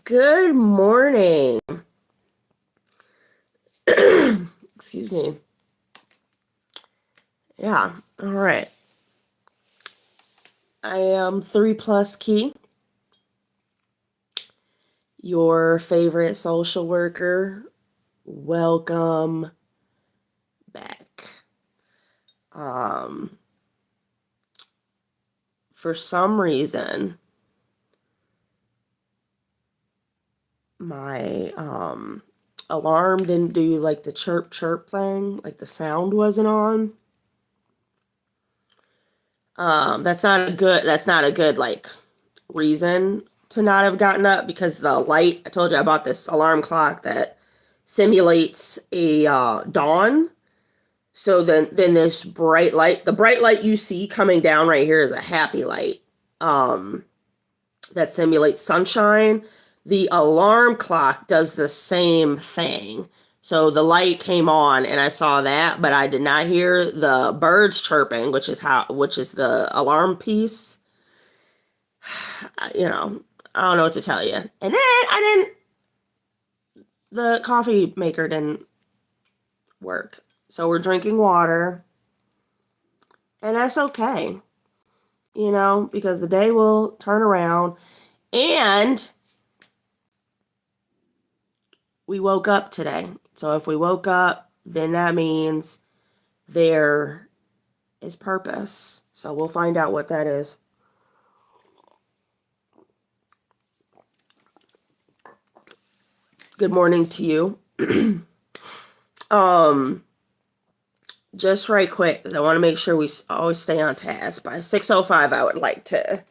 Good morning. Excuse me. Yeah, all right. I am 3+Kei, your favorite social worker. Welcome back. Um, for some reason, my alarm didn't do like the chirp chirp thing, like the sound wasn't on. That's not a good like reason to not have gotten up because the light, I told you I bought this alarm clock that simulates a dawn. So then this bright light, the bright light you see coming down right here is a happy light. That simulates sunshine. The alarm clock does the same thing. So the light came on and I saw that, but I did not hear the birds chirping, which is the alarm piece. You know, I don't know what to tell you. And then the coffee maker didn't work. So we're drinking water. And that's okay. You know, because the day will turn around. And we woke up today. So if we woke up, then that means there is purpose. So we'll find out what that is. Good morning to you. Just right quick, because I want to make sure we always stay on task. By 6:05, I would like to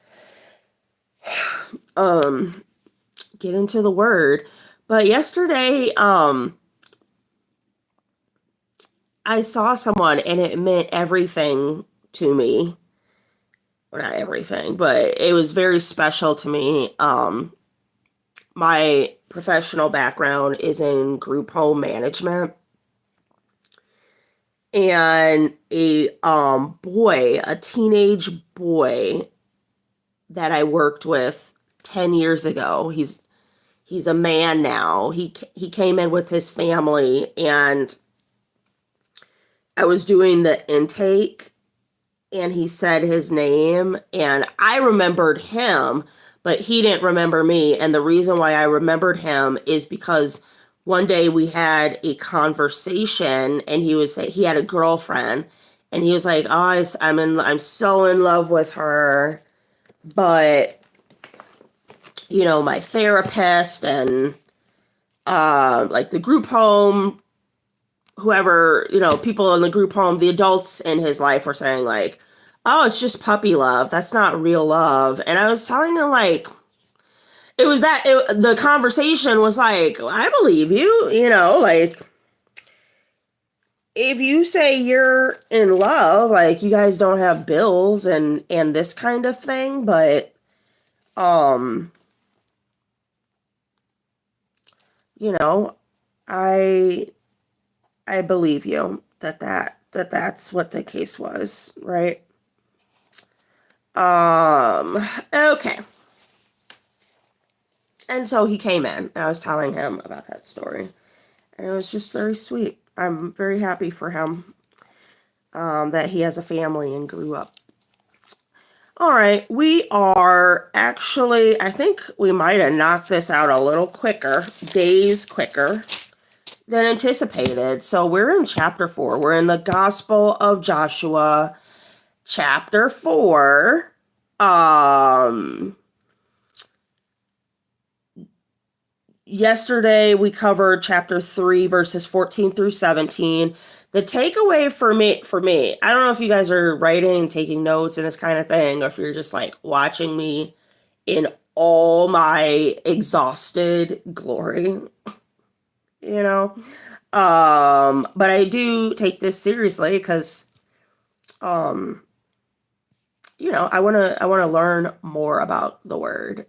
get into the word. But yesterday, I saw someone and it meant everything to me. Well, not everything, but it was very special to me. My professional background is in group home management. And a teenage boy that I worked with 10 years ago. He's a man now. He came in with his family and I was doing the intake and he said his name and I remembered him, but he didn't remember me. And the reason why I remembered him is because one day we had a conversation and he had a girlfriend and he was like, "Oh, I'm so in love with her, but you know, my therapist and like the group home, whoever, you know, people in the group home, the adults in his life were saying like, oh, it's just puppy love. That's not real love." And I was telling him like, the conversation was like, I believe you, you know, like if you say you're in love, like you guys don't have bills and this kind of thing, but you know, I believe you that's what the case was, right? Okay. And so he came in and I was telling him about that story. And it was just very sweet. I'm very happy for him that he has a family and grew up. All right, we are actually, I think we might have knocked this out a little quicker, days quicker than anticipated. So we're in chapter 4. We're in the Gospel of Joshua, chapter 4. Yesterday we covered chapter 3, verses 14 through 17. The takeaway for me, I don't know if you guys are writing, taking notes and this kind of thing, or if you're just like watching me in all my exhausted glory, you know. But I do take this seriously because, you know, I wanna learn more about the word.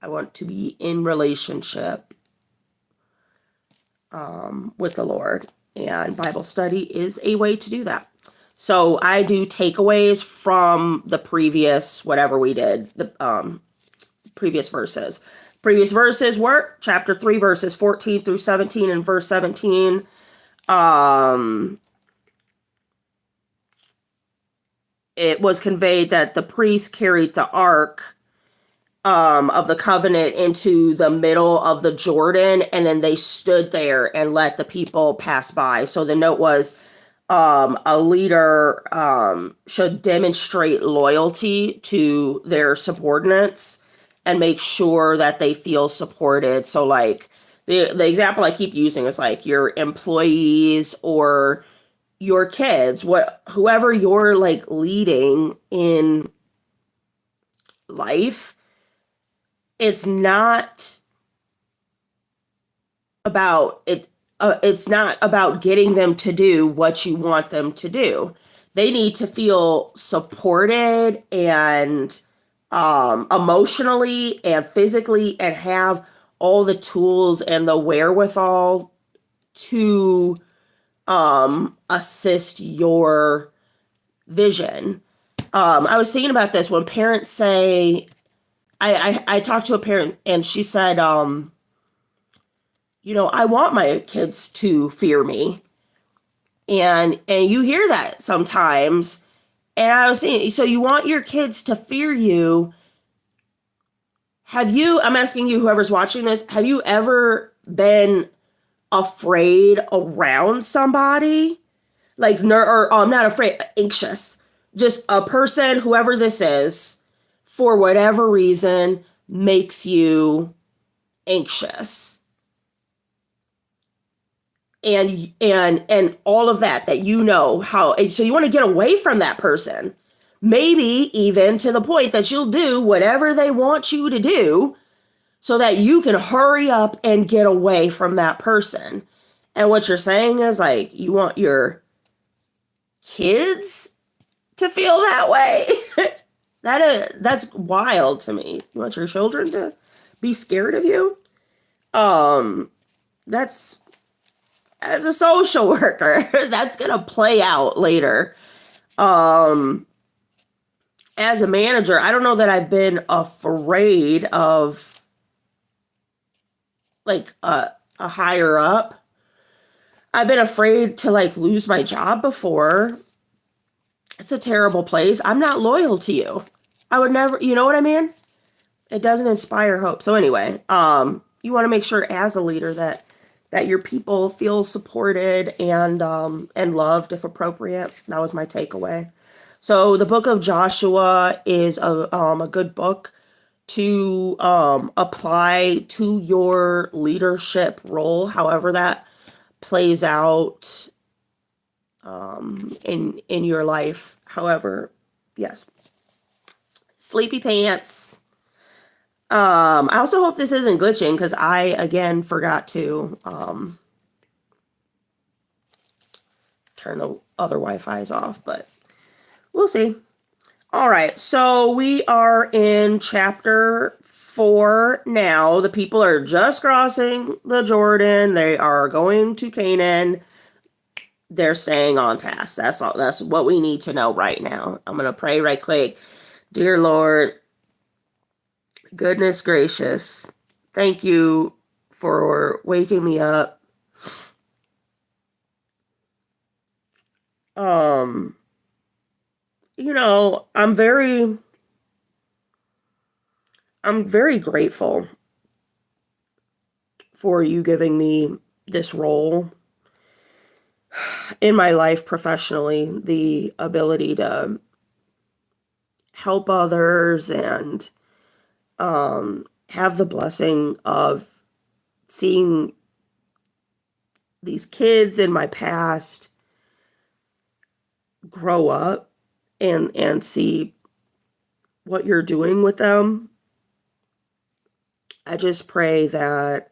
I want to be in relationship with the Lord, and Bible study is a way to do that. So I do takeaways from the previous, whatever we did, the previous verses. Previous verses were chapter 3, verses 14 through 17, and verse 17. It was conveyed that the priest carried the ark of the covenant into the middle of the Jordan, and then they stood there and let the people pass by. So the note was, a leader should demonstrate loyalty to their subordinates and make sure that they feel supported. So like the example I keep using is like your employees or your kids, whoever you're like leading in life. It's not about it. It's not about getting them to do what you want them to do. They need to feel supported and emotionally and physically, and have all the tools and the wherewithal to assist your vision. I was thinking about this when parents say, I talked to a parent and she said, I want my kids to fear me. And you hear that sometimes. And I was saying, so you want your kids to fear you. I'm asking you, whoever's watching this, have you ever been afraid around somebody? Like, or I'm not afraid, anxious. Just a person, whoever this is, for whatever reason, makes you anxious. And all of that how, so you want to get away from that person, maybe even to the point that you'll do whatever they want you to do so that you can hurry up and get away from that person. And what you're saying is like, you want your kids to feel that way. That's wild to me. You want your children to be scared of you? That's, as a social worker, that's gonna play out later. As a manager, I don't know that I've been afraid of like a higher up. I've been afraid to like lose my job before. It's a terrible place. I'm not loyal to you. I would never, you know what I mean? It doesn't inspire hope. So anyway, you want to make sure as a leader that your people feel supported and loved if appropriate. That was my takeaway. So the book of Joshua is a good book to apply to your leadership role, however that plays out in your life. However, yes. Sleepy pants. I also hope this isn't glitching because I, again, forgot to turn the other Wi-Fi's off, but we'll see. All right, so we are in chapter 4 now. The people are just crossing the Jordan. They are going to Canaan. They're staying on task. That's all. That's what we need to know right now. I'm going to pray right quick. Dear Lord, goodness gracious, thank you for waking me up. I'm very grateful for you giving me this role in my life professionally, the ability to help others and have the blessing of seeing these kids in my past grow up and see what you're doing with them. I just pray that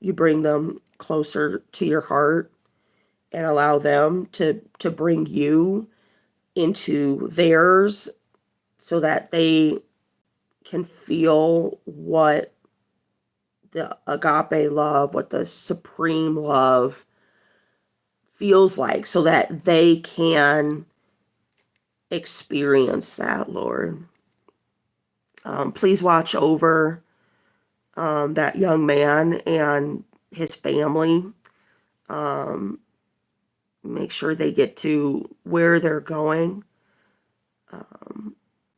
you bring them closer to your heart and allow them to bring you into theirs so that they can feel what the agape love, what the supreme love feels like so that they can experience that, Lord. Please watch over that young man and his family. Make sure they get to where they're going.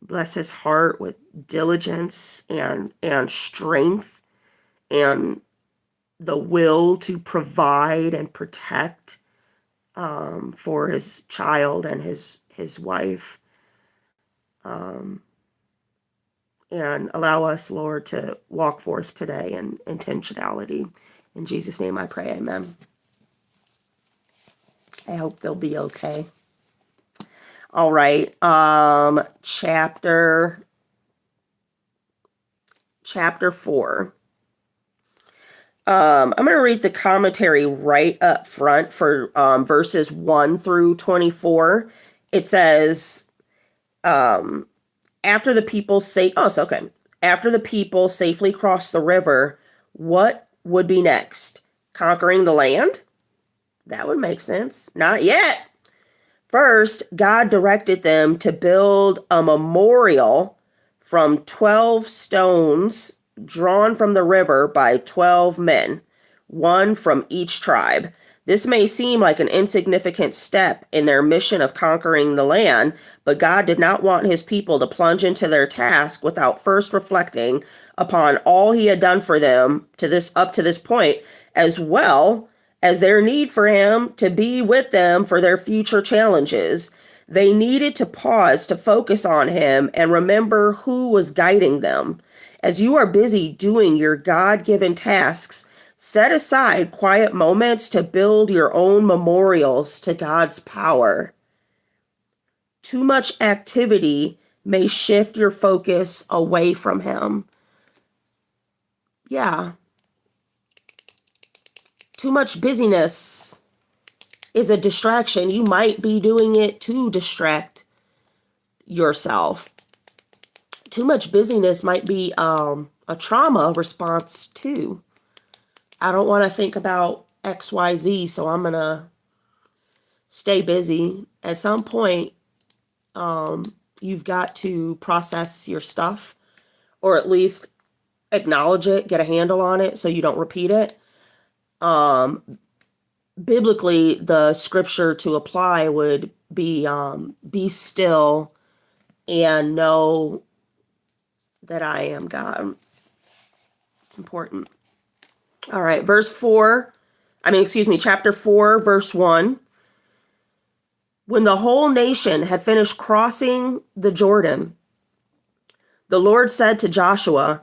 Bless his heart with diligence and strength and the will to provide and protect for his child and his wife. And allow us, Lord, to walk forth today in intentionality. In Jesus' name I pray, amen. I hope they'll be okay. All right. Chapter 4. I'm going to read the commentary right up front for verses 1 through 24. It says, after the people safely crossed the river, what would be next? Conquering the land? That would make sense. Not yet. First, God directed them to build a memorial from 12 stones drawn from the river by 12 men, one from each tribe. This may seem like an insignificant step in their mission of conquering the land, but God did not want his people to plunge into their task without first reflecting upon all he had done for them up to this point, as well as their need for him to be with them for their future challenges. They needed to pause to focus on him and remember who was guiding them. As you are busy doing your God-given tasks, set aside quiet moments to build your own memorials to God's power. Too much activity may shift your focus away from him. Yeah. Too much busyness is a distraction. You might be doing it to distract yourself. Too much busyness might be a trauma response too. I don't want to think about XYZ, so I'm going to stay busy. At some point, you've got to process your stuff, or at least acknowledge it, get a handle on it so you don't repeat it. Biblically, the scripture to apply would be still and know that I am God. It's important. All right, chapter 4, verse 1. When the whole nation had finished crossing the Jordan, the Lord said to Joshua,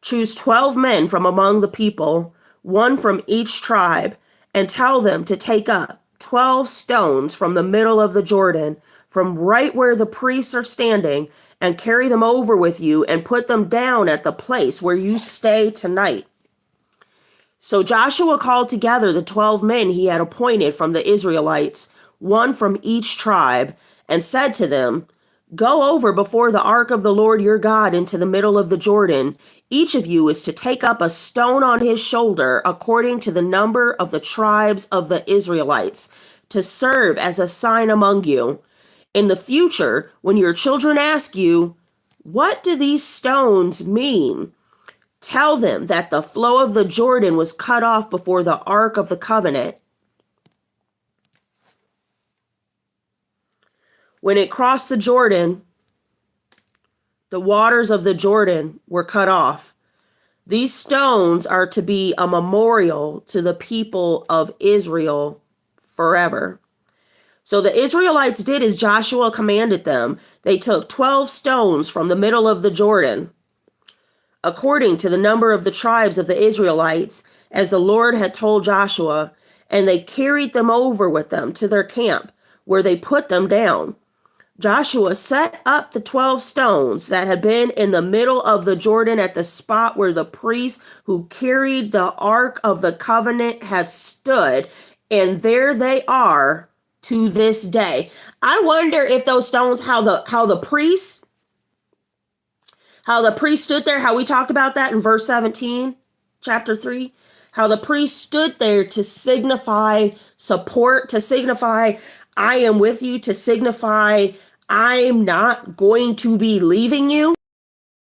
"Choose 12 men from among the people, one from each tribe, and tell them to take up 12 stones from the middle of the Jordan, from right where the priests are standing, and carry them over with you and put them down at the place where you stay tonight." So Joshua called together the 12 men he had appointed from the Israelites, one from each tribe, and said to them, "Go over before the ark of the Lord your God into the middle of the Jordan. Each of you is to take up a stone on his shoulder according to the number of the tribes of the Israelites, to serve as a sign among you. In the future, when your children ask you, 'What do these stones mean?' tell them that the flow of the Jordan was cut off before the Ark of the Covenant. When it crossed the Jordan, the waters of the Jordan were cut off. These stones are to be a memorial to the people of Israel forever." So the Israelites did as Joshua commanded them. They took 12 stones from the middle of the Jordan, according to the number of the tribes of the Israelites, as the Lord had told Joshua, and they carried them over with them to their camp, where they put them down. Joshua set up the 12 stones that had been in the middle of the Jordan at the spot where the priests who carried the Ark of the Covenant had stood, and there they are to this day. I wonder if those stones, how the priests stood there, how we talked about that in verse 17, chapter 3, how the priest stood there to signify support, to signify I am with you, to signify I'm not going to be leaving you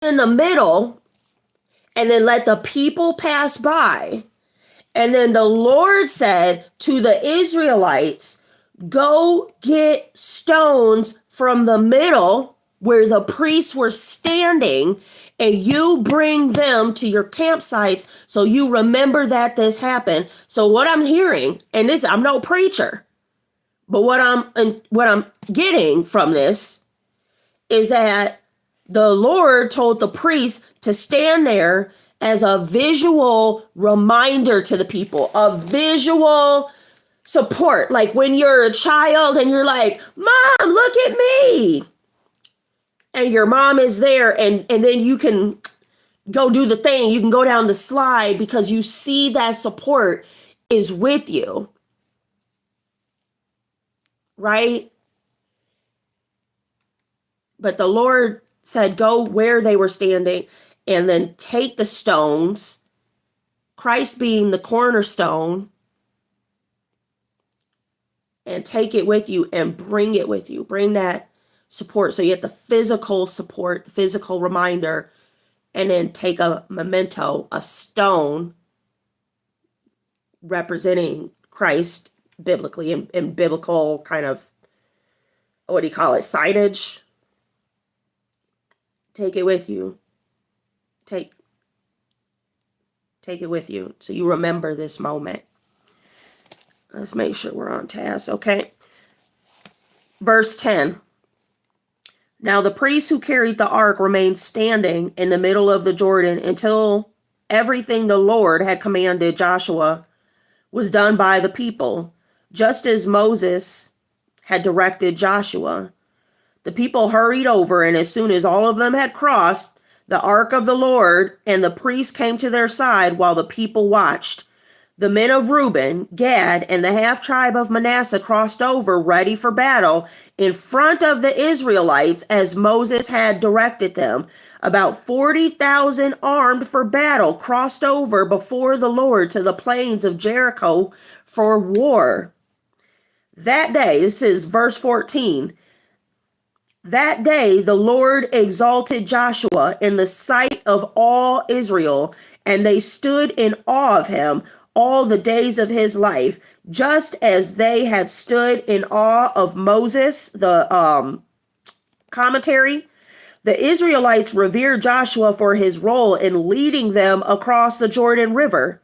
in the middle, and then let the people pass by. And then the Lord said to the Israelites, go get stones from the middle where the priests were standing, and you bring them to your campsites so you remember that this happened. So what I'm hearing, and this, I'm no preacher, but what I'm getting from this is that the Lord told the priests to stand there as a visual reminder to the people, a visual support. Like when you're a child and you're like, Mom, look at me. And your mom is there, and then you can go do the thing. You can go down the slide because you see that support is with you. Right? But the Lord said, go where they were standing and then take the stones, Christ being the cornerstone, and take it with you and bring it with you. Bring that support. So you get the physical support, the physical reminder, and then take a memento, a stone representing Christ biblically in biblical kind of, what do you call it, signage. Take it with you. Take it with you so you remember this moment. Let's make sure we're on task, okay? Verse 10. Now the priest who carried the ark remained standing in the middle of the Jordan until everything the Lord had commanded Joshua was done by the people, just as Moses had directed Joshua. The people hurried over, and as soon as all of them had crossed, the ark of the Lord and the priest came to their side while the people watched. The men of Reuben, Gad, and the half-tribe of Manasseh crossed over, ready for battle, in front of the Israelites as Moses had directed them. About 40,000 armed for battle crossed over before the Lord to the plains of Jericho for war. That day, this is verse 14, that day the Lord exalted Joshua in the sight of all Israel, and they stood in awe of him all the days of his life, just as they had stood in awe of Moses. The commentary. The Israelites revered Joshua for his role in leading them across the Jordan River.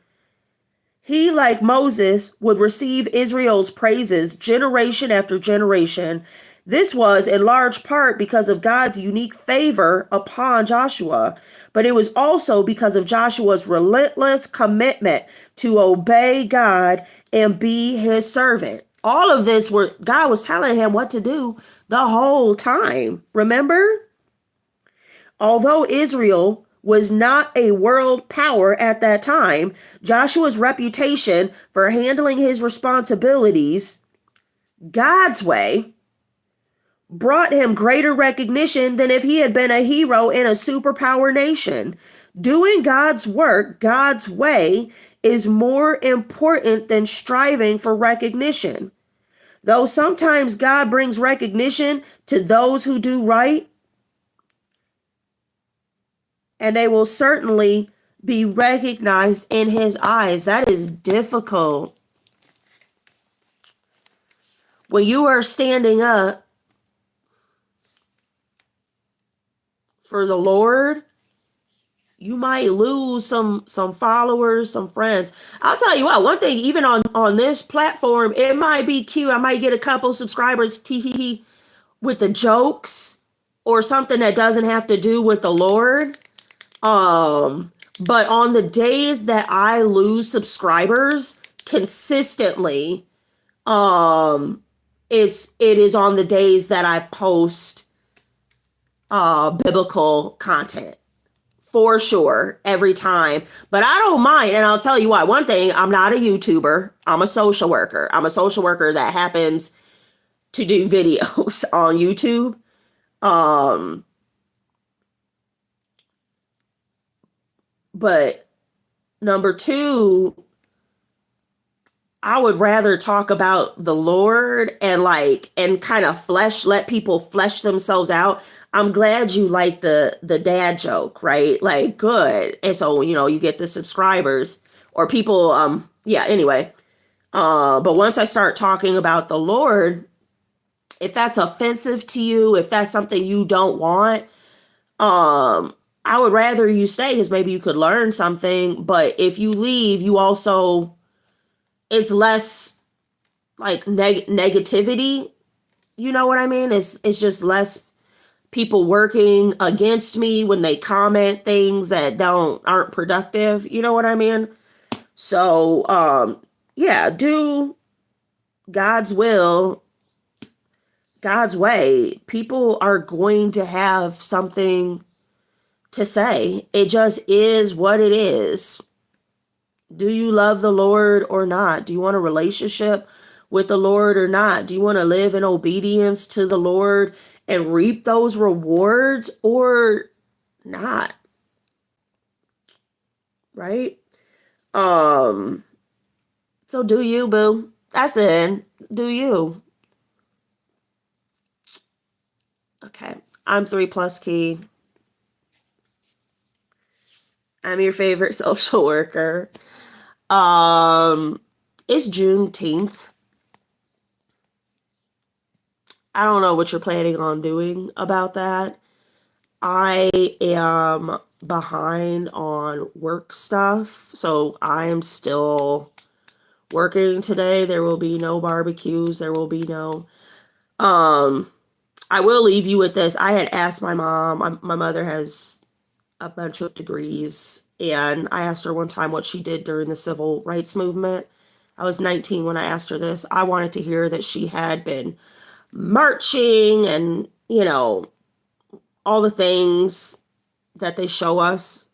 He, like Moses, would receive Israel's praises generation after generation. This was in large part because of God's unique favor upon Joshua, but it was also because of Joshua's relentless commitment to obey God and be his servant. All of this were God was telling him what to do the whole time. Remember? Although Israel was not a world power at that time, Joshua's reputation for handling his responsibilities God's way brought him greater recognition than if he had been a hero in a superpower nation. Doing God's work God's way is more important than striving for recognition. Though sometimes God brings recognition to those who do right, and they will certainly be recognized in his eyes. That is difficult. When you are standing up for the Lord, you might lose some followers, some friends. I'll tell you what, one thing, even on this platform, it might be cute. I might get a couple subscribers, tee with the jokes or something that doesn't have to do with the Lord. But on the days that I lose subscribers consistently, it is on the days that I post biblical content. For sure, every time. But I don't mind, and I'll tell you why. One thing, I'm not a YouTuber. I'm a social worker. I'm a social worker that happens to do videos on YouTube. But number two, I would rather talk about the Lord and kind of let people flesh themselves out. I'm glad you like the dad joke, right? Like good. And so, you get the subscribers or people yeah, anyway. But once I start talking about the Lord, if that's offensive to you, if that's something you don't want, I would rather you stay because maybe you could learn something. But if you leave, you also, it's less like negativity. You know what I mean? It's just less people working against me when they comment things that aren't productive. You know what I mean? So, yeah, do God's will, God's way. People are going to have something to say. It just is what it is. Do you love the Lord or not? Do you want a relationship with the Lord or not? Do you want to live in obedience to the Lord and reap those rewards or not? Right? Um, so do you, boo? That's the end. Do you? Okay. I'm 3+Kei. I'm your favorite social worker. Um, it's Juneteenth. I don't know what you're planning on doing about that. I am behind on work stuff, so I am still working today. There will be no barbecues. There will be no. Um, I will leave you with this. I had asked my mom. My mother has a bunch of degrees, and I asked her one time what she did during the civil rights movement. I was 19 when I asked her this. I wanted to hear that she had been marching and, all the things that they show us.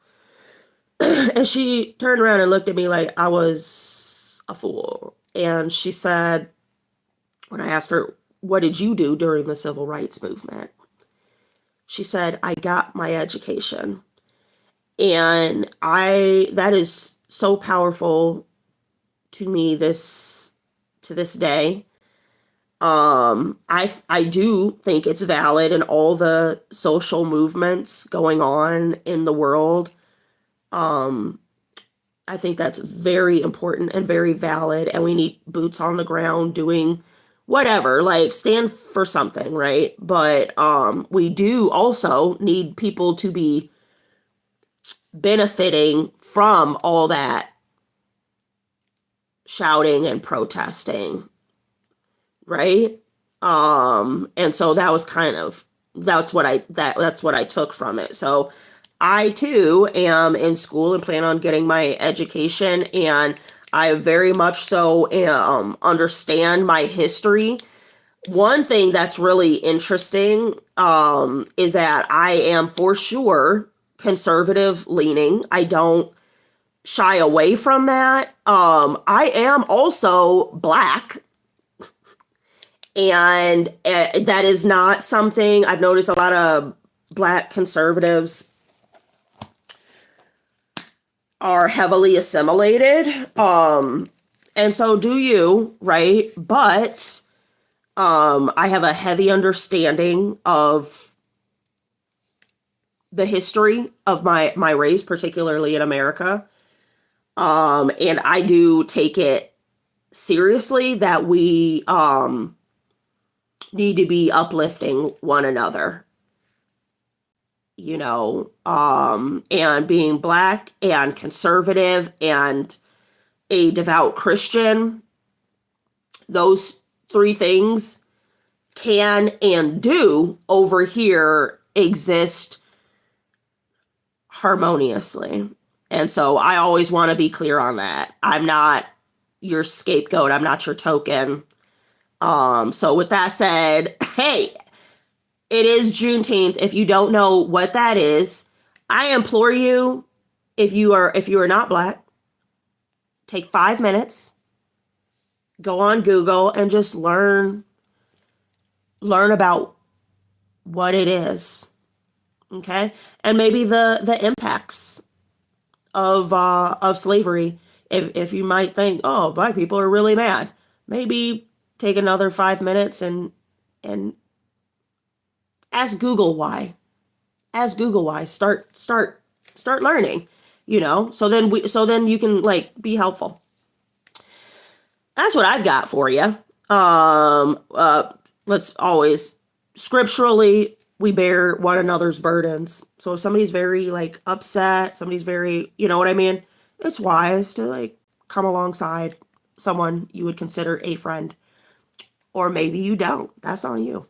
And she turned around and looked at me like I was a fool. And she said, when I asked her, what did you do during the civil rights movement? She said, I got my education. And that is so powerful to me to this day. I do think it's valid in all the social movements going on in the world. Um, I think that's very important and very valid, and we need boots on the ground doing whatever, like stand for something, right? But we do also need people to be benefiting from all that shouting and protesting, right? And so that was that's what I took from it. So I too am in school and plan on getting my education, and I very much so understand my history. One thing that's really interesting is that I am for sure conservative leaning. I don't shy away from that. I am also Black. And that is not something I've noticed. A lot of Black conservatives are heavily assimilated. And so do you, right? But I have a heavy understanding of the history of my race, particularly in America. And I do take it seriously that we need to be uplifting one another, and being Black and conservative and a devout Christian. Those three things can and do over here exist harmoniously. And so I always want to be clear on that. I'm not your scapegoat. I'm not your token. So with that said, hey, it is Juneteenth. If you don't know what that is, I implore you, if you are not Black, take 5 minutes, go on Google and just learn about what it is. Okay? And maybe the impacts of slavery If you might think, oh, black people are really mad, maybe take another 5 minutes and ask Google why. Ask Google why. Start learning, so then you can like be helpful. That's what I've got for you. Um, uh, let's always scripturally we bear one another's burdens. So if somebody's very like upset, somebody's very, you know what I mean? It's wise to like come alongside someone you would consider a friend, or maybe you don't. That's on you.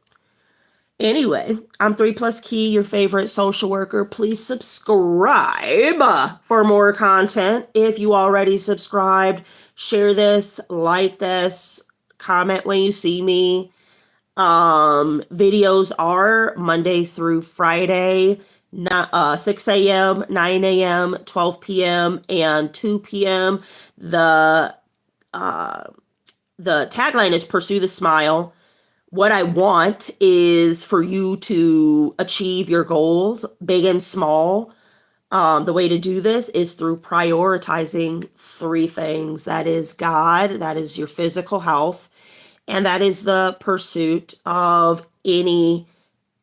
Anyway, I'm 3Plus Kei, your favorite social worker. Please subscribe for more content. If you already subscribed, share this, like this, comment when you see me. Videos are Monday through Friday, 6 a.m., 9 a.m., 12 p.m., and 2 p.m. The tagline is Pursue the Smile. What I want is for you to achieve your goals, big and small. The way to do this is through prioritizing three things. That is God, that is your physical health, and that is the pursuit of any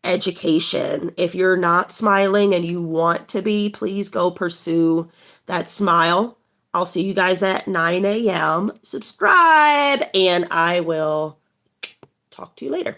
education. If you're not smiling and you want to be, please go pursue that smile. I'll see you guys at 9 a.m. Subscribe, and I will talk to you later.